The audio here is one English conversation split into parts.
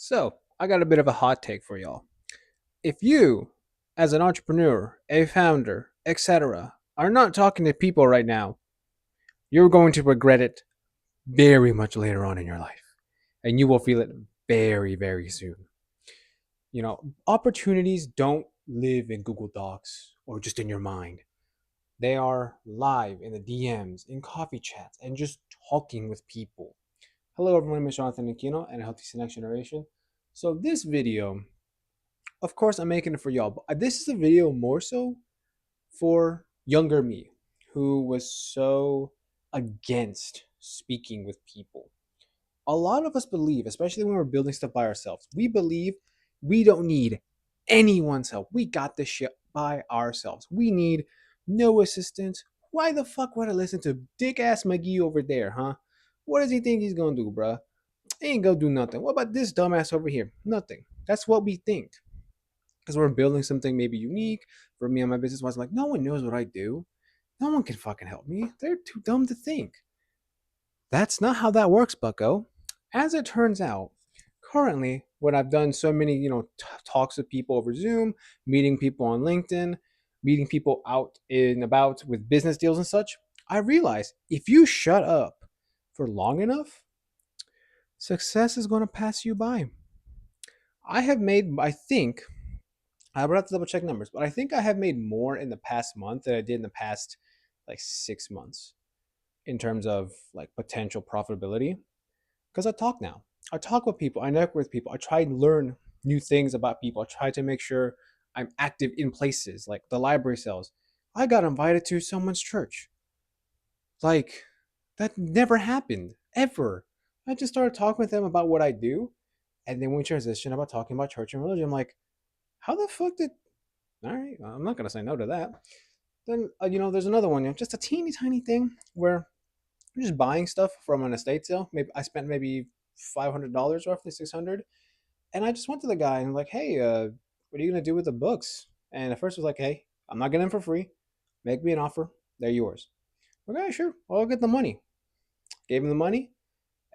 So, I got a bit of a hot take for y'all. If you, as an entrepreneur, a founder, etc., are not talking to people right now, you're going to regret it very much later on in your life. And you will feel it very, very soon. Opportunities don't live in Google Docs or just in your mind. They are live in the DMs, in coffee chats, and just talking with people. Hello, everyone. I'm Jonathan Aquino and Healthy Next Generation. So, this video, of course, I'm making it for y'all, but this is a video more so for younger me who was so against speaking with people. A lot of us believe, especially when we're building stuff by ourselves, we believe we don't need anyone's help. We got this shit by ourselves. We need no assistance. Why the fuck would I listen to dick ass McGee over there, huh? What does he think he's gonna do, bruh? He ain't gonna do nothing. What about this dumbass over here? Nothing. That's what we think because we're building something maybe unique. For me and my business was like, no one knows what I do. No one can fucking help me. They're too dumb to think. That's not how that works, bucko. As it turns out, currently, when I've done so many, talks with people over Zoom, meeting people on LinkedIn, meeting people out and about with business deals and such, I realized if you shut up for long enough, success is going to pass you by. I think, I would have to double check numbers, but I think I have made more in the past month than I did in the past like 6 months in terms of like potential profitability. Because I talk now. I talk with people. I network with people. I try and learn new things about people. I try to make sure I'm active in places like the library sales. I got invited to someone's church. Like, that never happened, ever. I just started talking with them about what I do. And then we transition about talking about church and religion. I'm like, how the fuck did. All right, I'm not going to say no to that. Then, there's another one, just a teeny tiny thing where I'm just buying stuff from an estate sale. Maybe I spent maybe $500, roughly 600, and I just went to the guy and like, hey, what are you gonna do with the books? And at first it was like, hey, I'm not getting them for free. Make me an offer. They're yours. Okay, sure. I'll get the money. Gave him the money,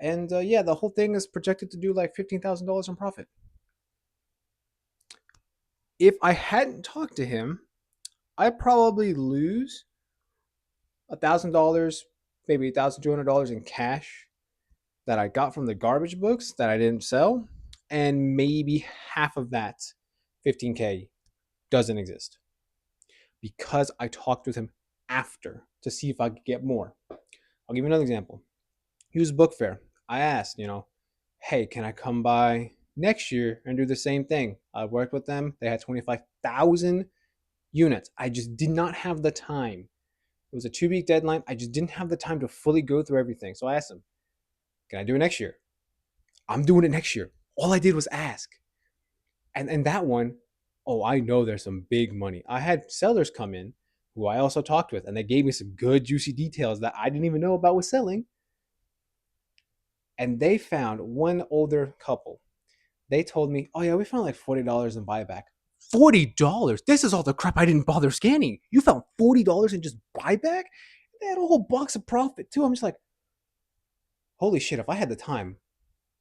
and yeah, the whole thing is projected to do like $15,000 in profit. If I hadn't talked to him, I'd probably lose $1,000, maybe $1,200 in cash that I got from the garbage books that I didn't sell, and maybe half of that 15K doesn't exist because I talked with him after to see if I could get more. I'll give you another example. He was book fair. I asked, hey, can I come by next year and do the same thing? I worked with them. They had 25,000 units. I just did not have the time. It was a 2 week deadline. I just didn't have the time to fully go through everything. So I asked him, can I do it next year? I'm doing it next year. All I did was ask. And that one, oh, I know there's some big money. I had sellers come in who I also talked with, and they gave me some good, juicy details that I didn't even know about was selling. And they found one older couple. They told me, oh, yeah, we found like $40 in buyback. $40? This is all the crap I didn't bother scanning. You found $40 in just buyback? They had a whole box of profit too. I'm just like, holy shit, if I had the time,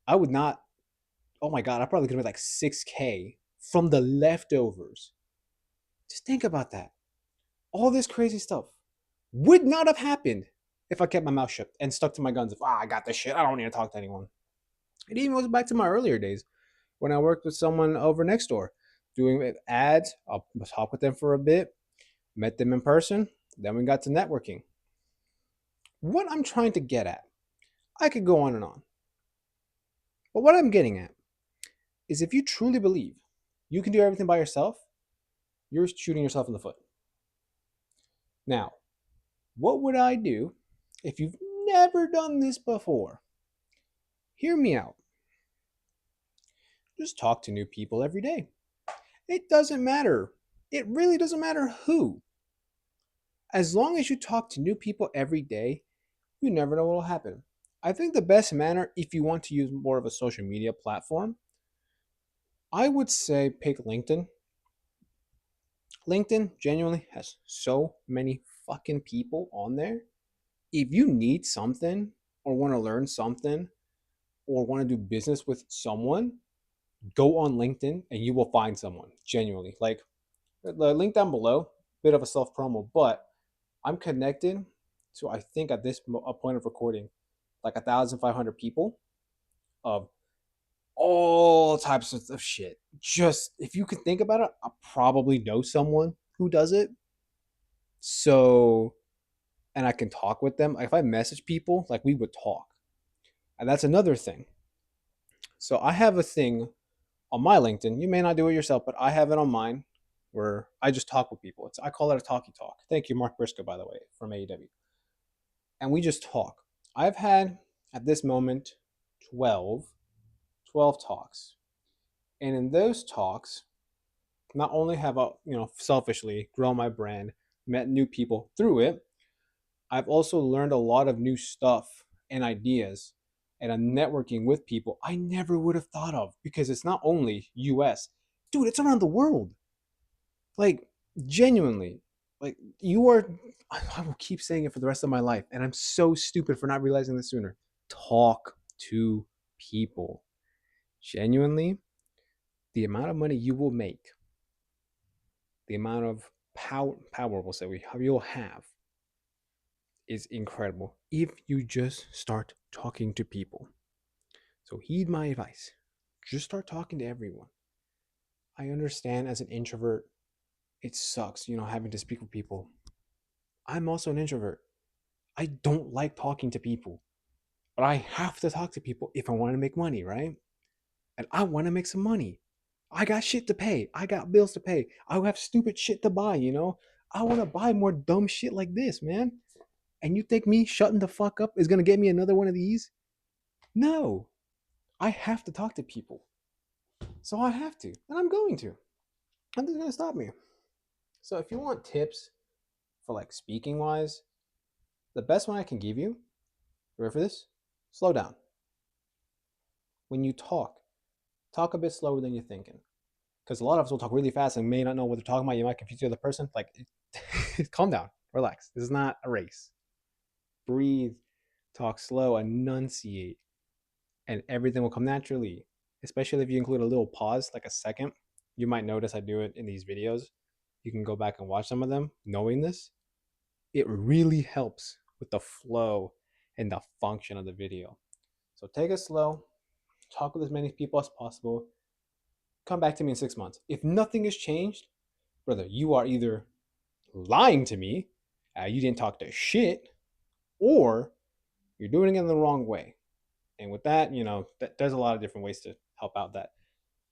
I would not. Oh my God, I probably could have made like 6K from the leftovers. Just think about that. All this crazy stuff would not have happened if I kept my mouth shut and stuck to my guns. If I got this shit, I don't need to talk to anyone. It even goes back to my earlier days when I worked with someone over next door doing ads. I'll talk with them for a bit, met them in person, then we got to networking. What I'm trying to get at, I could go on and on, but what I'm getting at is if you truly believe you can do everything by yourself, you're shooting yourself in the foot. Now, what would I do if you've never done this before? Hear me out. Just talk to new people every day. It doesn't matter. It really doesn't matter who. As long as you talk to new people every day, you never know what will happen. I think the best manner, if you want to use more of a social media platform, I would say pick LinkedIn. LinkedIn genuinely has so many fucking people on there. If you need something or want to learn something or want to do business with someone, Go on LinkedIn and you will find someone genuinely. Like the link down below, bit of a self promo, but I'm connected to, I think at this point of recording, like 1,500 people of all types of shit. Just if you can think about it, I probably know someone who does it. So, and I can talk with them. If I message people, like we would talk. And that's another thing. So I have a thing on my LinkedIn. You may not do it yourself, but I have it on mine where I just talk with people. I call it a talkie talk. Thank you, Mark Briscoe, by the way, from AEW. And we just talk. I've had at this moment 12, 12 talks. And in those talks, not only have I, selfishly grown my brand, met new people through it, I've also learned a lot of new stuff and ideas, and I'm networking with people I never would have thought of, because it's not only US, dude, it's around the world. Like, genuinely, like, you are, I will keep saying it for the rest of my life, and I'm so stupid for not realizing this sooner. Talk to people. Genuinely, the amount of money you will make, the amount of power we'll say you'll have, is incredible if you just start talking to people. So heed my advice. Just start talking to everyone. I understand as an introvert, it sucks, having to speak with people. I'm also an introvert. I don't like talking to people, but I have to talk to people if I want to make money, right? And I want to make some money. I got shit to pay. I got bills to pay. I have stupid shit to buy. I want to buy more dumb shit like this, man. And you think me shutting the fuck up is going to get me another one of these? No. I have to talk to people. So I have to. And I'm going to. Nothing's going to stop me. So if you want tips for like speaking wise, the best one I can give you, ready for this? Slow down. When you talk a bit slower than you're thinking. Because a lot of us will talk really fast and may not know what they're talking about. You might confuse the other person. Like, calm down, relax. This is not a race. Breathe, talk slow, enunciate, and everything will come naturally. Especially if you include a little pause, like a second. You might notice I do it in these videos. You can go back and watch some of them knowing this. It really helps with the flow and the function of the video. So take it slow, talk with as many people as possible. Come back to me in 6 months. If nothing has changed, brother, you are either lying to me, you didn't talk to shit, or you're doing it in the wrong way. And with that, there's a lot of different ways to help out that.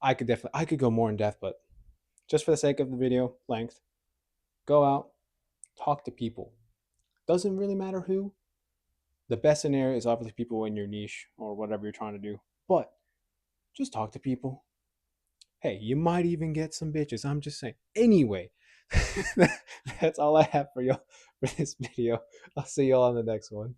I could go more in depth, but just for the sake of the video length, go out, talk to people. Doesn't really matter who. The best scenario is obviously people in your niche or whatever you're trying to do, but just talk to people. Hey, you might even get some bitches. I'm just saying. Anyway, that's all I have for y'all for this video. I'll see y'all on the next one.